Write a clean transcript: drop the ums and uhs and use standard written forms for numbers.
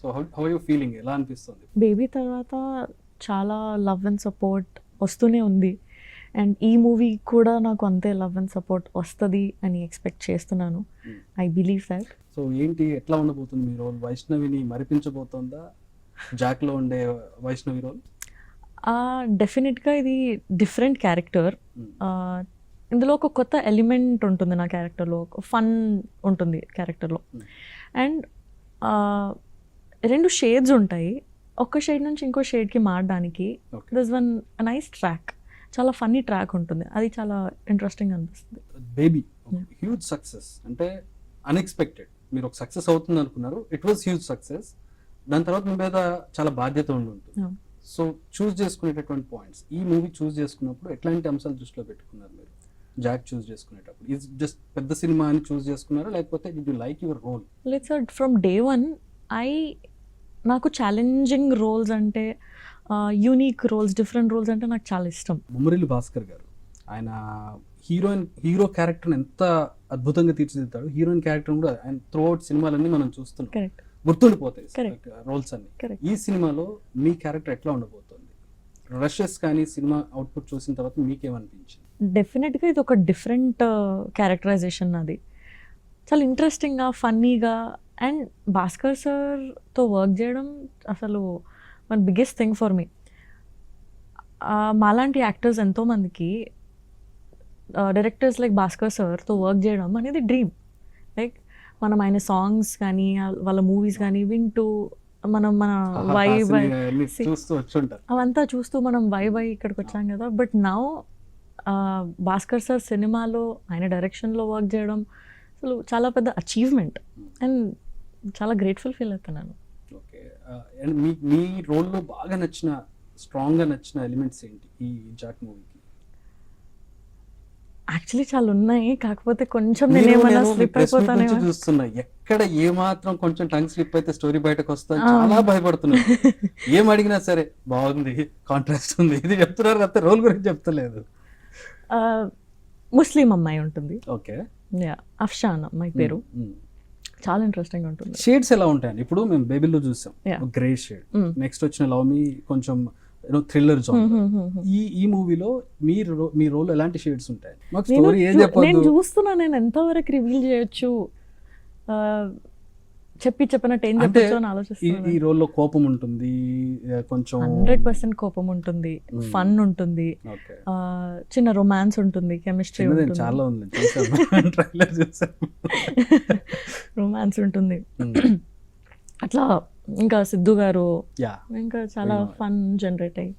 So how you feeling, ఎలా అనిపిస్తుంది? Baby తర్వాత చాలా లవ్ అండ్ సపోర్ట్ వస్తూనే ఉంది, అండ్ ఈ మూవీ కూడా నాకు అంతే లవ్ అండ్ సపోర్ట్ వస్తుంది అని ఎక్స్పెక్ట్ చేస్తున్నాను. I believe that. సో ఏంటి, ఎట్లా ఉండబోతుంది మీ రోల్? వైష్ణవిని మరిపించబోతుందా జాక్లో ఉండే వైష్ణవి రోల్? డెఫినెట్గా ఇది డిఫరెంట్ క్యారెక్టర్. ఇందులో ఒక కొత్త ఎలిమెంట్ ఉంటుంది నా క్యారెక్టర్లో, ఒక ఫన్ ఉంటుంది క్యారెక్టర్లో. అండ్ రెండు షేడ్స్ ఉంటాయి, ఒక్క షేడ్ నుంచి ఇంకో షేడ్కి మారడానికి. దిస్ వన్ నైస్ ట్రాక్, చాలా ఫన్నీ ట్రాక్ ఉంటుంది, అది చాలా ఇంట్రెస్టింగ్ అనిపిస్తుంది. బేబీ హ్యూజ్ సక్సెస్, అంటే అన్ఎక్స్పెక్టెడ్. మీరు ఒక సక్సెస్ అవుతుంది అనుకున్నారు, ఇట్ వాజ్ హ్యూజ్ సక్సెస్. దాని తర్వాత మీ మీద చాలా బాధ్యత ఉంటుంది. సో చూస్ చేసుకునేటటువంటి పాయింట్స్, ఈ మూవీ చూస్ చేసుకున్నప్పుడు ఎట్లాంటి అంశాలు దృష్టిలో పెట్టుకున్నారు మీరు? జాక్ చూస్ చేసుకునేటప్పుడు ఇది జస్ట్ పెద్ద సినిమా అని చూస్ చేసుకున్నారా, లేకపోతే did you like your role? Let's from day one నాకు ఛాలెంజింగ్ రోల్స్ అంటే, యూనిక్ రోల్స్, డిఫరెంట్ రోల్స్ అంటే నాకు చాలా ఇష్టం. బొమ్మరిల్లు భాస్కర్ గారు, ఆయన హీరో క్యారెక్టర్ని ఎంత అద్భుతంగా తీర్చిదిద్దాడు. హీరోయిన్ క్యారెక్టర్ కూడా ఆయన త్రూ అవుట్ సినిమాలన్నీ మనం చూస్తున్నాం, కరెక్ట్, గుర్తుండిపోతాయి రోల్స్ అన్ని. Correct. ఈ సినిమాలో మీ క్యారెక్టర్ ఎట్లా ఉండబోతుంది? రషెస్ కానీ సినిమా అవుట్పుట్ చూసిన తర్వాత మీకేమనిపించింది? డెఫినెట్గా ఇది ఒక డిఫరెంట్ క్యారెక్టరైజేషన్ అది, చాలా ఇంట్రెస్టింగ్గా, ఫన్నీగా. అండ్ భాస్కర్ సార్తో వర్క్ చేయడం అసలు one biggest thing for me. మాలాంటి యాక్టర్స్ ఎంతోమందికి డైరెక్టర్స్ లైక్ భాస్కర్ సార్తో వర్క్ చేయడం అనేది డ్రీమ్. లైక్ మనం ఆయన సాంగ్స్ కానీ వాళ్ళ మూవీస్ కానీ వింటూ మనం మన వైబ్ అవంతా చూస్తూ మనం వైబ్ ఇక్కడికి వచ్చాం కదా. బట్ నౌ భాస్కర్ సార్ సినిమాలో ఆయన డైరెక్షన్లో వర్క్ చేయడం అసలు చాలా పెద్ద అచీవ్మెంట్, అండ్ చాలా గ్రేట్ఫుల్ ఫీల్ అవుతున్నాను. ఓకే, అండ్ మీ రోల్లో బాగా నచ్చిన, స్ట్రాంగ్గా నచ్చిన ఎలిమెంట్స్ ఏంటి ఈ జాక్ మూవీకి? యాక్చువల్లీ చాలా ఉన్నాయి, కాకపోతే కొంచెం నేనేమన్నా స్లిప్ అయిపోతానే చూస్తున్నా. ఎక్కడ ఏ మాత్రం కొంచెం టంగ్ స్లిప్ అయితే స్టోరీ బయటకు వస్తా చాలా భయపడుతున్నాను. ఏం అడిగినా సరే బాగుంది, కాంట్రాస్ట్ ఉంది, ఇది చెప్తున్నారు కదా, రోల్ గురించి చెప్తలేదు. ముస్లిం అమ్మాయి ఉంటుంది, ఓకే, అఫ్షాన్ అమ్మాయి పేరు, చాలా ఇంట్రెస్టింగ్ ఉంటుంది. షేడ్స్ ఎలా ఉంటాయండి? ఇప్పుడు మేము బేబీలో చూసాం గ్రే షేడ్, నెక్స్ట్ వచ్చిన లవ్ మీ కొంచెం థ్రిల్లర్ జాన్. ఈ మూవీలో మీ రోల్ ఎలాంటి షేడ్స్ ఉంటాయి? మాకు స్టోరీ ఏం చెప్పొద్దు. నేను చూస్తున్నా, నేను ఎంతవరకు రివీల్ చేయొచ్చు, చెప్పినట్టు ఏం చెప్పొచ్చు అని ఆలోచిస్తున్నాను. ఈ రోల్లో కోపం ఉంటుంది, కొంచెం 100% కోపం ఉంటుంది, ఫన్ ఉంటుంది, చిన్న రొమాన్స్ ఉంటుంది, కెమిస్ట్రీ ఉంటుంది, చాలా ఉంది, రొమాన్స్ ఉంటుంది. అట్లా ఇంకా సిద్ధు గారు ఇంకా చాలా ఫన్ జనరేట్ అయ్యి